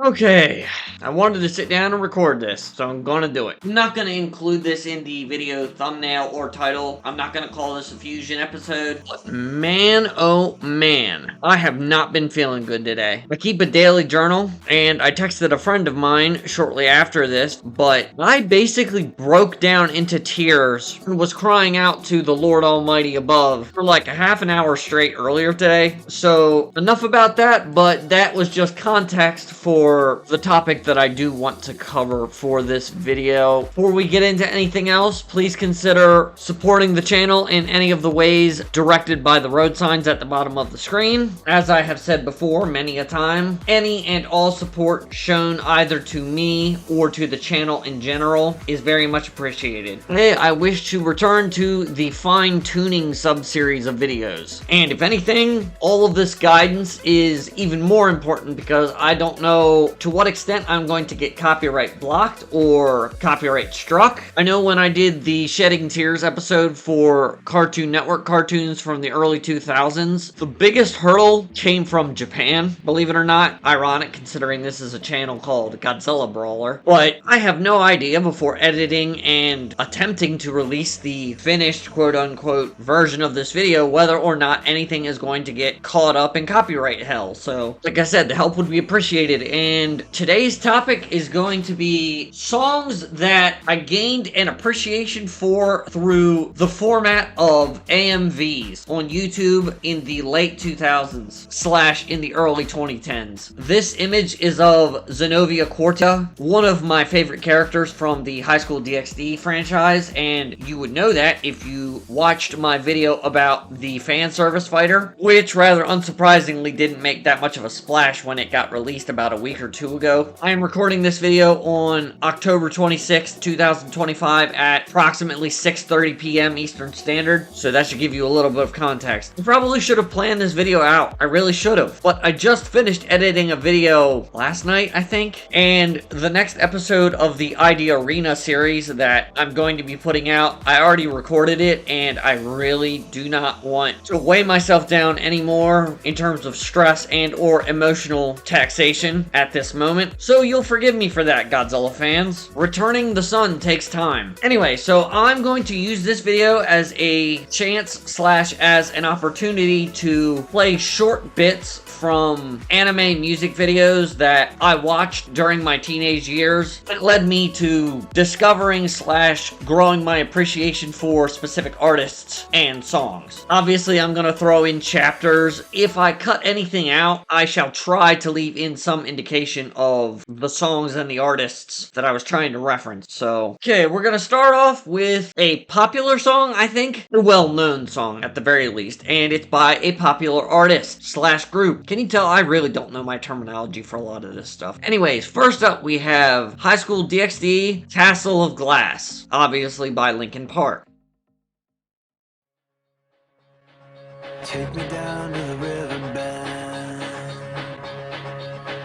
Okay, I wanted to sit down and record this, so I'm gonna do it. I'm not gonna include this in the video thumbnail or title. I'm not gonna call this a fusion episode. But man, oh man, I have not been feeling good today. I keep a daily journal, and I texted a friend of mine shortly after this, but I basically broke down into tears and was crying out to the Lord Almighty above for like a half an hour straight earlier today. So enough about that, but that was just context for the topic that I do want to cover for this video. Before we get into anything else, please consider supporting the channel in any of the ways directed by the road signs at the bottom of the screen. As I have said before many a time, any and all support shown either to me or to the channel in general is very much appreciated. Today, I wish to return to the fine-tuning sub-series of videos. And if anything, all of this guidance is even more important because I don't know to what extent I'm going to get copyright blocked or copyright struck. I know when I did the Shedding Tears episode for Cartoon Network cartoons from the early 2000s, the biggest hurdle came from Japan, believe it or not. Ironic considering this is a channel called Godzilla Brawler. But I have no idea before editing and attempting to release the finished quote-unquote version of this video whether or not anything is going to get caught up in copyright hell. So, like I said, the help would be appreciated. And today's topic is going to be songs that I gained an appreciation for through the format of AMVs on YouTube in the late 2000s / in the early 2010s. This image is of Zenobia Quarta, one of my favorite characters from the Highschool DxD franchise, and you would know that if you watched my video about the fan service fighter, which rather unsurprisingly didn't make that much of a splash when it got released about a week or two ago. I am recording this video on October 26, 2025 at approximately 6:30 p.m. Eastern Standard, so that should give you a little bit of context. I probably should have planned this video out. I really should have. But I just finished editing a video last night, I think, and the next episode of the ID Arena series that I'm going to be putting out, I already recorded it, and I really do not want to weigh myself down anymore in terms of stress and or emotional taxation at this moment. So you'll forgive me for that, Godzilla fans. Returning the sun takes time. Anyway, so I'm going to use this video as a chance / as an opportunity to play short bits from anime music videos that I watched during my teenage years. It led me to discovering / growing my appreciation for specific artists and songs. Obviously, I'm going to throw in chapters. If I cut anything out, I shall try to leave in some indication of the songs and the artists that I was trying to reference. So, okay, we're going to start off with a popular song, I think. A well-known song, at the very least. And it's by a popular artist / group. Can you tell I really don't know my terminology for a lot of this stuff? Anyways, first up we have Highschool DxD, Castle of Glass, obviously by Linkin Park. Take me down to the riverbed.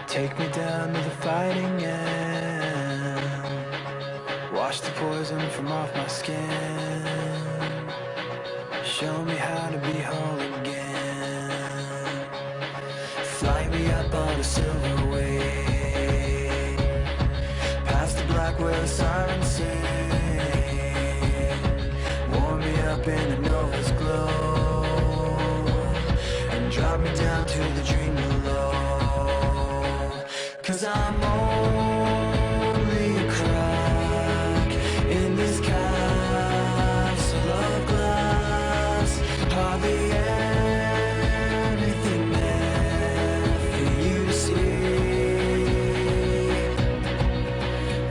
Take me down to the fighting end. Wash the poison from off my skin. Show me how to be whole again. Fly me up on a silver wave, past the black where the sirens sing. Warm me up in the Nova's glow, drop me down to the dream below. 'Cause I'm only a crack in this castle of glass. Hardly anything there for you to see,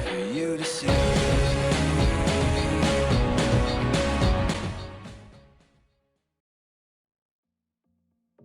for you to see.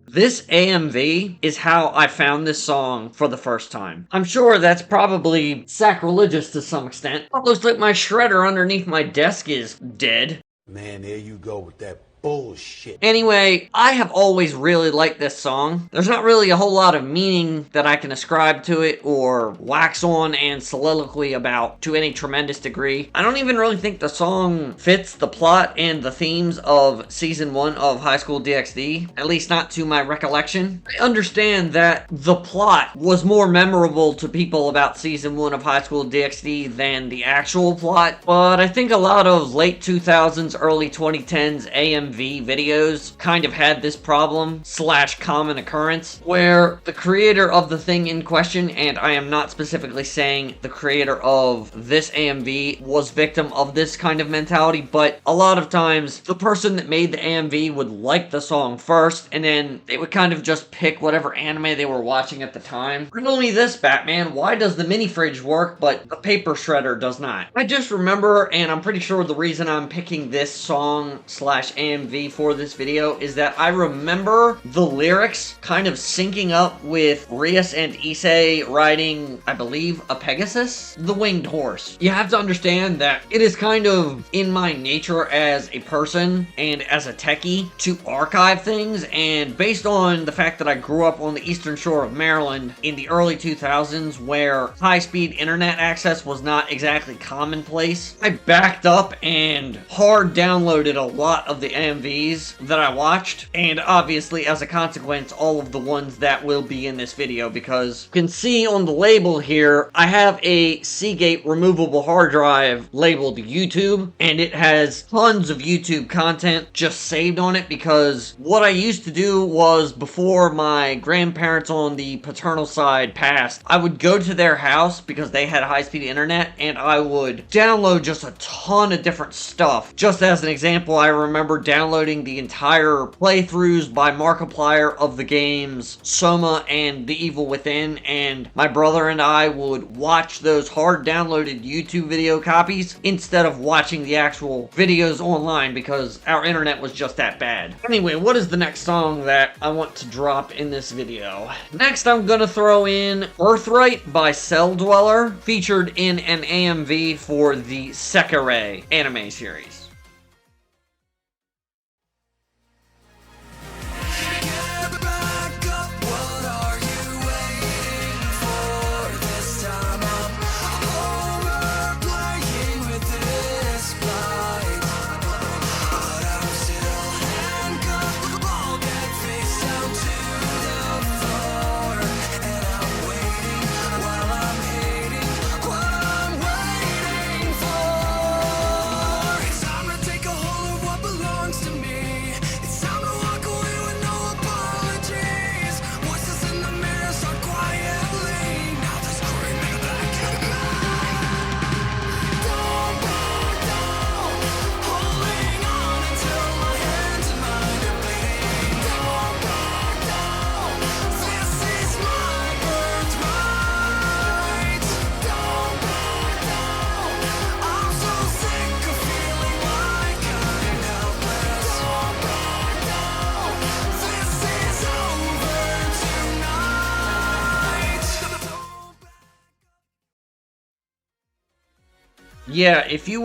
This AMV is how I found this song for the first time. I'm sure that's probably sacrilegious to some extent. It looks like my shredder underneath my desk is dead. Man, there you go with that bullshit. Anyway, I have always really liked this song. There's not really a whole lot of meaning that I can ascribe to it or wax on and soliloquy about to any tremendous degree. I don't even really think the song fits the plot and the themes of Season 1 of High School DxD, at least not to my recollection. I understand that the plot was more memorable to people about Season 1 of High School DxD than the actual plot, but I think a lot of late 2000s, early 2010s AMV videos kind of had this problem / common occurrence where the creator of the thing in question, and I am not specifically saying the creator of this AMV was victim of this kind of mentality, but a lot of times the person that made the AMV would like the song first and then they would kind of just pick whatever anime they were watching at the time. Riddle me this, Batman, why does the mini fridge work but the paper shredder does not? I just remember, and I'm pretty sure the reason I'm picking this song / AMV for this video is that I remember the lyrics kind of syncing up with Rias and Issei riding, I believe, a Pegasus? The winged horse. You have to understand that it is kind of in my nature as a person and as a techie to archive things, and based on the fact that I grew up on the eastern shore of Maryland in the early 2000s where high-speed internet access was not exactly commonplace, I backed up and hard downloaded a lot of the AMVs that I watched, and obviously as a consequence all of the ones that will be in this video, because you can see on the label here I have a Seagate removable hard drive labeled YouTube, and it has tons of YouTube content just saved on it because what I used to do was, before my grandparents on the paternal side passed, I would go to their house because they had high-speed internet and I would download just a ton of different stuff. Just as an example, I remember downloading the entire playthroughs by Markiplier of the games Soma and The Evil Within, and my brother and I would watch those hard downloaded YouTube video copies instead of watching the actual videos online because our internet was just that bad. Anyway, what is the next song that I want to drop in this video? Next, I'm gonna throw in Birthright by Cell Dweller, featured in an AMV for the Sekirei anime series. Yeah, if you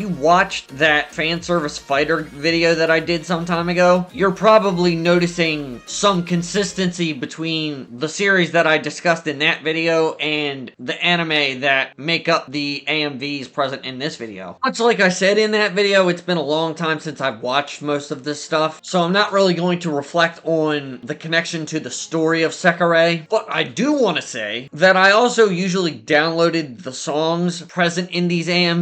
watched that fan service fighter video that I did some time ago, you're probably noticing some consistency between the series that I discussed in that video and the anime that make up the AMVs present in this video. Much like I said in that video, it's been a long time since I've watched most of this stuff, so I'm not really going to reflect on the connection to the story of Sekirei, but I do want to say that I also usually downloaded the songs present in these AMVs,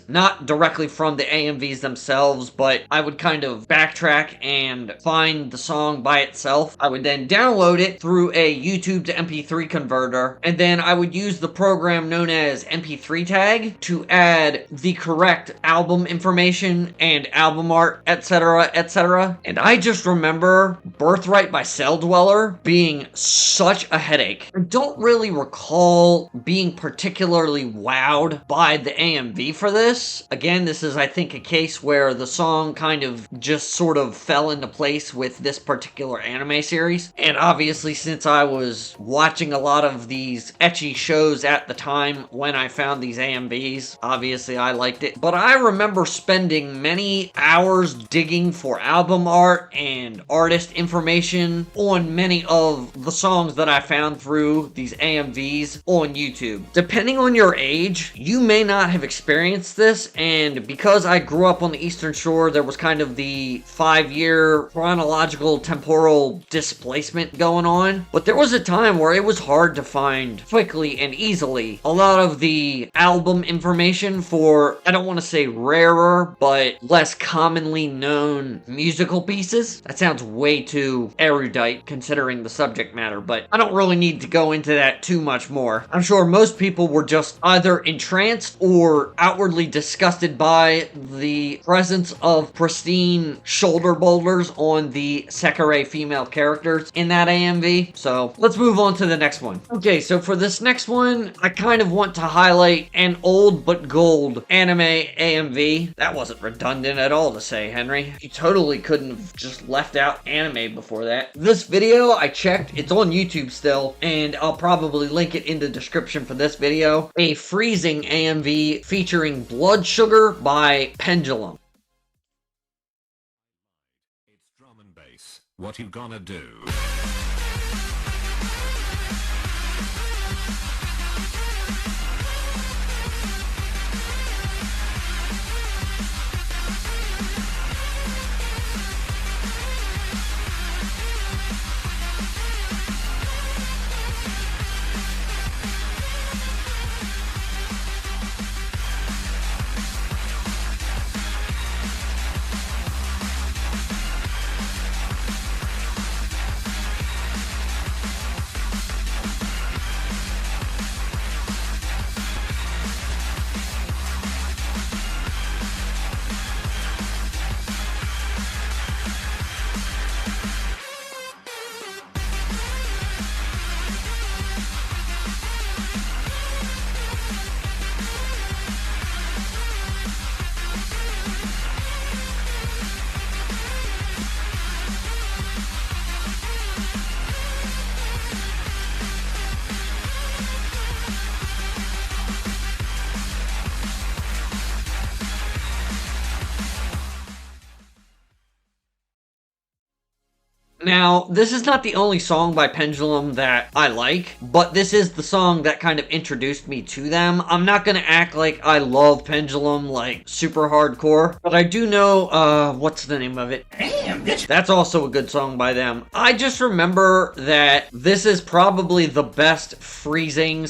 not directly from the AMVs themselves, but I would kind of backtrack and find the song by itself. I would then download it through a YouTube to MP3 converter, and then I would use the program known as MP3 Tag to add the correct album information and album art, etc., etc. And I just remember Birthright by Cell Dweller being such a headache. I don't really recall being particularly wowed by the AMV AMV for this. Again, this is, I think, a case where the song kind of just sort of fell into place with this particular anime series. And obviously, since I was watching a lot of these ecchi shows at the time when I found these AMVs, obviously I liked it. But I remember spending many hours digging for album art and artist information on many of the songs that I found through these AMVs on YouTube. Depending on your age, you may not have experienced this, and because I grew up on the Eastern Shore, there was kind of the 5-year chronological temporal displacement going on. But there was a time where it was hard to find quickly and easily a lot of the album information for, I don't want to say rarer, but less commonly known musical pieces. That sounds way too erudite considering the subject matter, but I don't really need to go into that too much more. I'm sure most people were just either entranced or outwardly disgusted by the presence of pristine shoulder boulders on the Sekirei female characters in that AMV. So let's move on to the next one. Okay, so for this next one, I kind of want to highlight an old but gold anime AMV. That wasn't redundant at all to say, Henry. You totally couldn't have just left out anime before that. This video, I checked, it's on YouTube still, and I'll probably link it in the description for this video. A freezing AMV featuring Blood Sugar by Pendulum. It's drum and bass. What you gonna do? Now, this is not the only song by Pendulum that I like, but this is the song that kind of introduced me to them. I'm not gonna act like I love Pendulum, like, super hardcore, but I do know, what's the name of it? Damn, bitch! That's also a good song by them. I just remember that this is probably the best freezing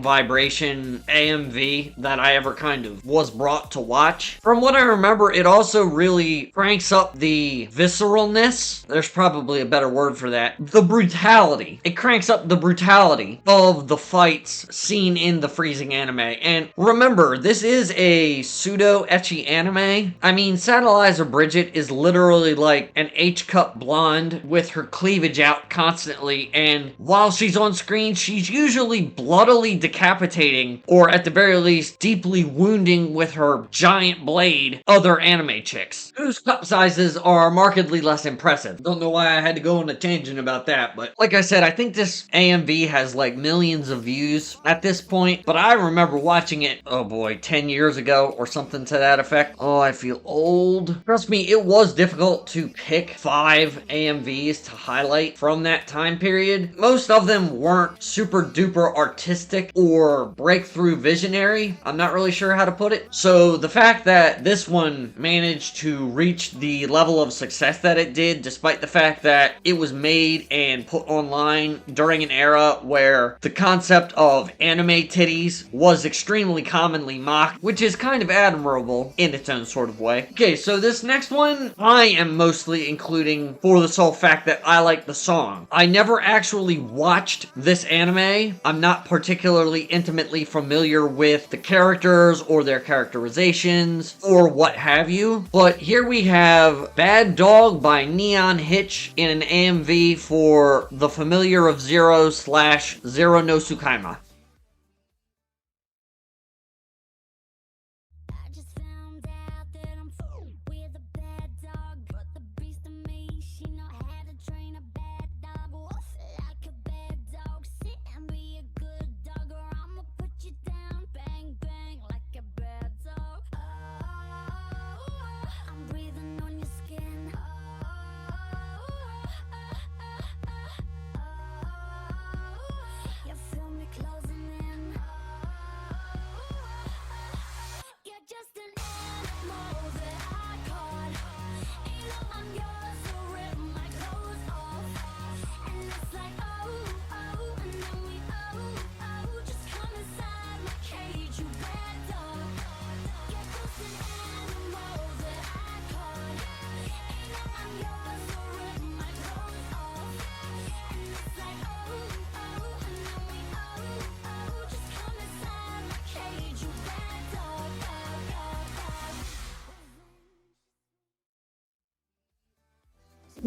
vibration AMV that I ever kind of was brought to watch. From what I remember, it also really cranks up the visceralness. There's probably a better word for that. The brutality. It cranks up the brutality of the fights seen in the freezing anime. And remember, this is a pseudo-ecchi anime. I mean, Satellizer Bridget is literally like an H-cup blonde with her cleavage out constantly, and while she's on screen, she's usually bloodily decapitating, or at the very least, deeply wounding with her giant blade other anime chicks, whose cup sizes are markedly less impressive. Don't know why I had to go on a tangent about that, but like I said, I think this AMV has like millions of views at this point, but I remember watching it, oh boy, 10 years ago or something to that effect. Oh, I feel old. Trust me, it was difficult to pick 5 AMVs to highlight from that time period. Most of them weren't super duper artistic or breakthrough visionary. I'm not really sure how to put it. So the fact that this one managed to reach the level of success that it did, despite the fact that it was made and put online during an era where the concept of anime titties was extremely commonly mocked, which is kind of admirable in its own sort of way. Okay, so this next one, I am mostly including for the sole fact that I like the song. I never actually watched this anime. I'm not particularly intimately familiar with the characters or their characterizations or what have you, but here we have Bad Dog by Neon Hitch in an AMV for The Familiar of Zero / Zero no Tsukaima.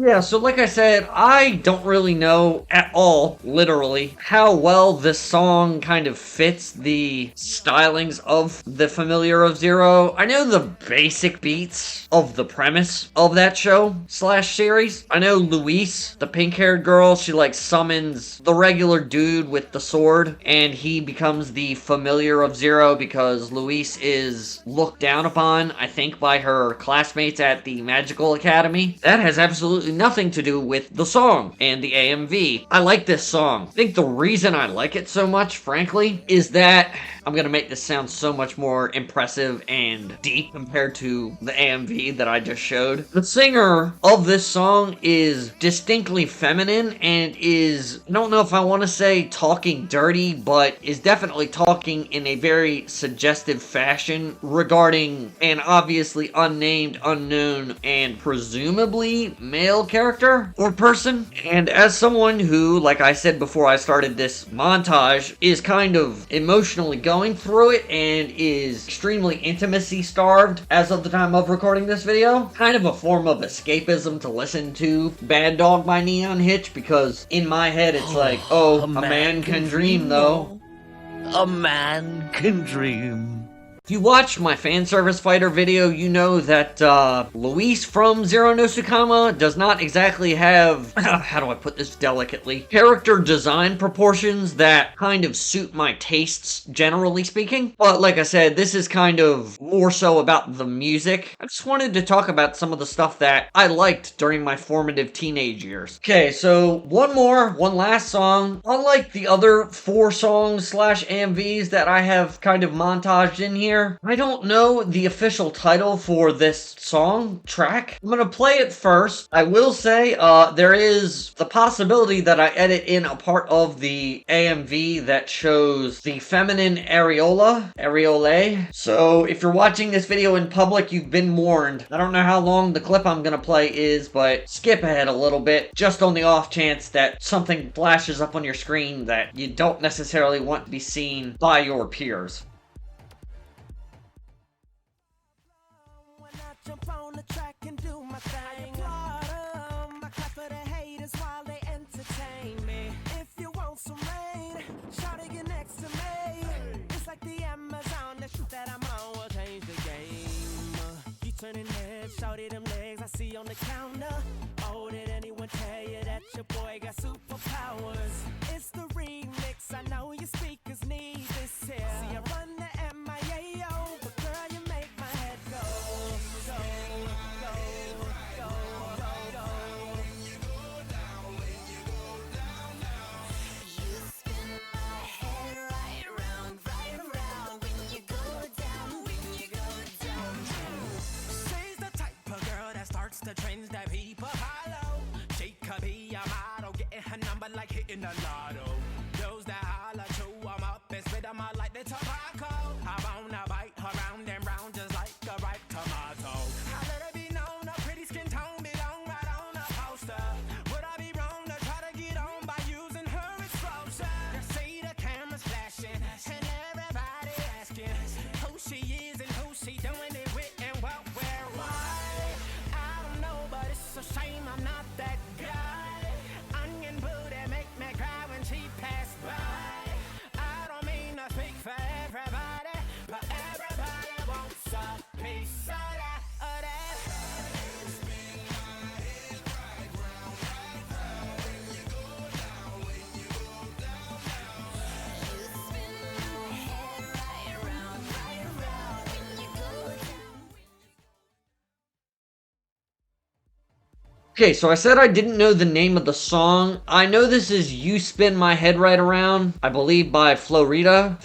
Yeah, so like I said, I don't really know at all, literally, how well this song kind of fits the stylings of the Familiar of Zero. I know the basic beats of the premise of that show slash series. I know Luis, the pink-haired girl, she like summons the regular dude with the sword, and he becomes the Familiar of Zero because Luis is looked down upon, I think, by her classmates at the Magical Academy. That has absolutely nothing to do with the song and the AMV. I like this song. I think the reason I like it so much, frankly, is that I'm gonna make this sound so much more impressive and deep compared to the AMV that I just showed. The singer of this song is distinctly feminine and is, I don't know if I want to say talking dirty, but is definitely talking in a very suggestive fashion regarding an obviously unnamed, unknown, and presumably male character or person. And as someone who, like I said before I started this montage, is kind of emotionally going through it and is extremely intimacy starved as of the time of recording this video, kind of a form of escapism to listen to Bad Dog by Neon Hitch, because in my head it's like, oh, a man can dream though. A man can dream. If you watched my fan service fighter video, you know that Luis from Zero no Tsukama does not exactly have, how do I put this delicately, character design proportions that kind of suit my tastes, generally speaking. But like I said, this is kind of more so about the music. I just wanted to talk about some of the stuff that I liked during my formative teenage years. Okay, so one last song. Unlike the other 4 songs slash AMVs that I have kind of montaged in here, I don't know the official title for this song, track. I'm gonna play it first. I will say, there is the possibility that I edit in a part of the AMV that shows the feminine areole. So if you're watching this video in public, you've been warned. I don't know how long the clip I'm gonna play is, but skip ahead a little bit, just on the off chance that something flashes up on your screen that you don't necessarily want to be seen by your peers. Jump on the track and do my thing. I clap for the haters while they entertain me. If you want some rain, shout it, get next to me. It's like the Amazon, the shit that I'm on will change the game. You turning heads, shout it, them legs I see on the counter. Oh, did anyone tell you that your boy got superpowers? It's the remix, I know your speakers need this here. See, I run the MIAO, but girl, you make my head go. The trends that people follow. She could be a model, getting her number like hitting the lotto. Those that holler, chew 'em up and spit 'em out like the tobacco. I wanna bite her round and round just like a ripe tomato. I let her be known, a pretty skin tone belong right on a poster. Would I be wrong to try to get on by using her exposure? You see the cameras flashing and everybody asking who she is and who she doing it with and what, where, why. It's a shame I'm not that guy. Onion booty make me cry when she passed by. I don't mean to speak for everybody, but everybody wants a piece of that, of that. Okay, so I said I didn't know the name of the song. I know this is You Spin My Head Right Around, I believe by Florida.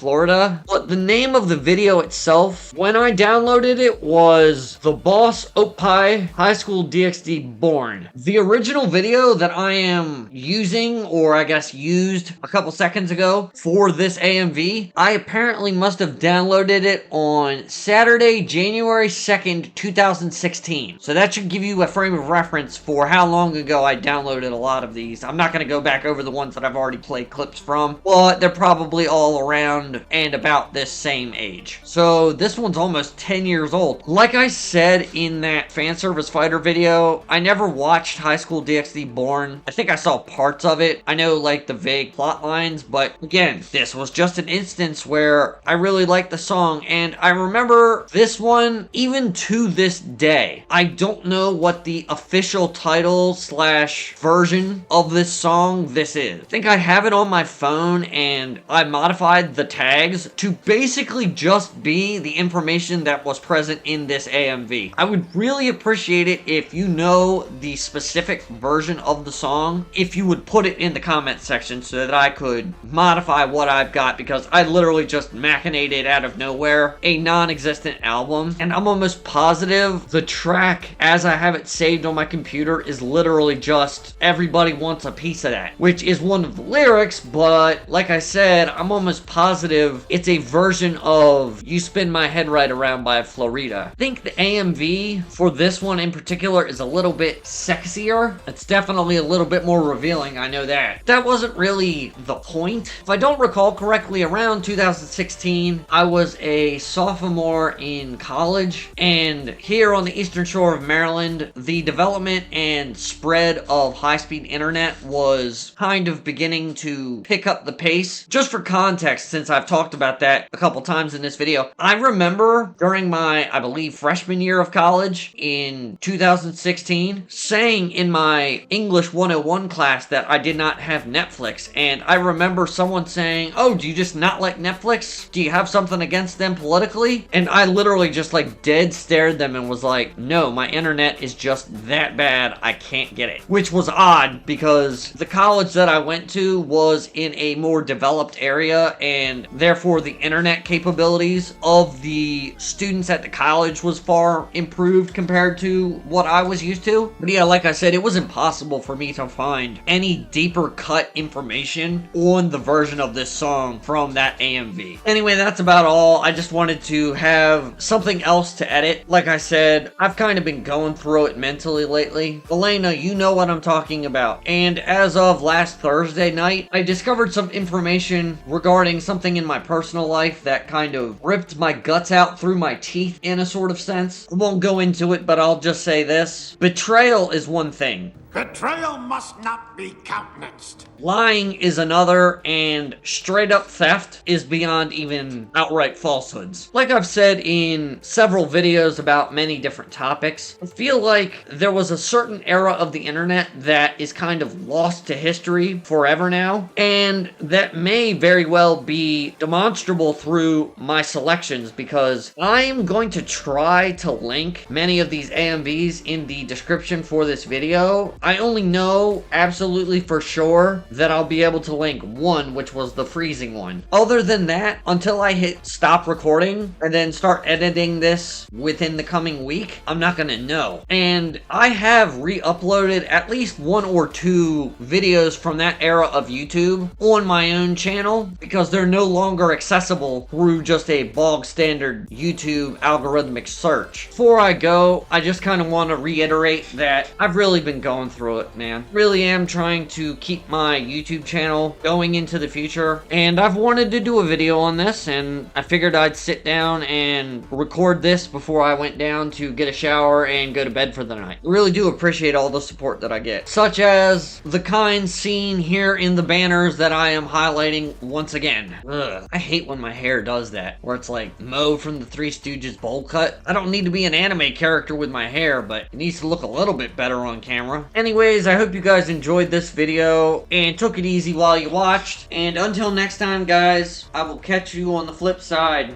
But the name of the video itself, when I downloaded it, was The Boss Opie High School DxD Born. The original video that I am using, or I guess used a couple seconds ago for this AMV, I apparently must have downloaded it on Saturday, January 2nd, 2016. So that should give you a frame of reference for or how long ago I downloaded a lot of these. I'm not going to go back over the ones that I've already played clips from, but they're probably all around and about this same age. So this one's almost 10 years old. Like I said in that fan service fighter video, I never watched High School DxD Born. I think I saw parts of it. I know like the vague plot lines, but again, this was just an instance where I really liked the song, and I remember this one even to this day. I don't know what the official title / version of this song this is. I think I have it on my phone, and I modified the tags to basically just be the information that was present in this AMV. I would really appreciate it if you know the specific version of the song, if you would put it in the comment section so that I could modify what I've got, because I literally just machinated out of nowhere a non-existent album, and I'm almost positive the track as I have it saved on my computer is literally just "Everybody Wants a Piece of That," which is one of the lyrics, but like I said, I'm almost positive it's a version of "You Spin My Head Right Around" by Florida. I think the AMV for this one in particular is a little bit sexier. It's definitely a little bit more revealing, I know that. That wasn't really the point. If I don't recall correctly, around 2016, I was a sophomore in college, and here on the Eastern Shore of Maryland, the development and spread of high-speed internet was kind of beginning to pick up the pace. Just for context, since I've talked about that a couple times in this video, I remember during my, I believe, freshman year of college in 2016, saying in my English 101 class that I did not have Netflix, and I remember someone saying, "Oh, do you just not like Netflix? Do you have something against them politically?" And I literally just like dead stared them and was like, "No, my internet is just that bad, I can't get it." Which was odd because the college that I went to was in a more developed area, and therefore the internet capabilities of the students at the college was far improved compared to what I was used to. But yeah, like I said, it was impossible for me to find any deeper cut information on the version of this song from that AMV. Anyway, that's about all. I just wanted to have something else to edit. Like I said, I've kind of been going through it mentally lately. Elena, you know what I'm talking about. And as of last Thursday night, I discovered some information regarding something in my personal life that kind of ripped my guts out through my teeth in a sort of sense. I won't go into it, but I'll just say this. Betrayal is one thing. Betrayal must not be countenanced. Lying is another, and straight up theft is beyond even outright falsehoods. Like I've said in several videos about many different topics, I feel like there was a certain era of the internet that is kind of lost to history forever now, and that may very well be demonstrable through my selections, because I'm going to try to link many of these AMVs in the description for this video. I only know absolutely for sure that I'll be able to link one, which was the freezing one. Other than that, until I hit stop recording and then start editing this within the coming week, I'm not gonna know. And I have re-uploaded at least 1 or 2 videos from that era of YouTube on my own channel, because they're no longer accessible through just a bog standard YouTube algorithmic search. Before I go, I just kind of want to reiterate that I've really been going through it, man. Really am trying to keep my YouTube channel going into the future, and I've wanted to do a video on this, and I figured I'd sit down and record this before I went down to get a shower and go to bed for the night. I really do appreciate all the support that I get, such as the kind seen here in the banners that I am highlighting once again. Ugh, I hate when my hair does that, where it's like Mo from the Three Stooges bowl cut. I don't need to be an anime character with my hair, but it needs to look a little bit better on camera. Anyways, I hope you guys enjoyed this video and took it easy while you watched. And until next time, guys, I will catch you on the flip side.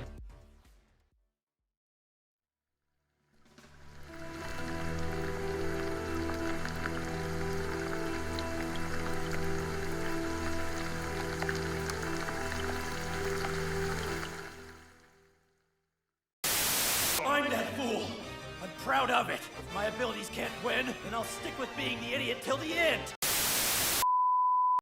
I'm that fool. I'm proud of it. If my abilities can't win, then I'll stick with being the idiot till the end.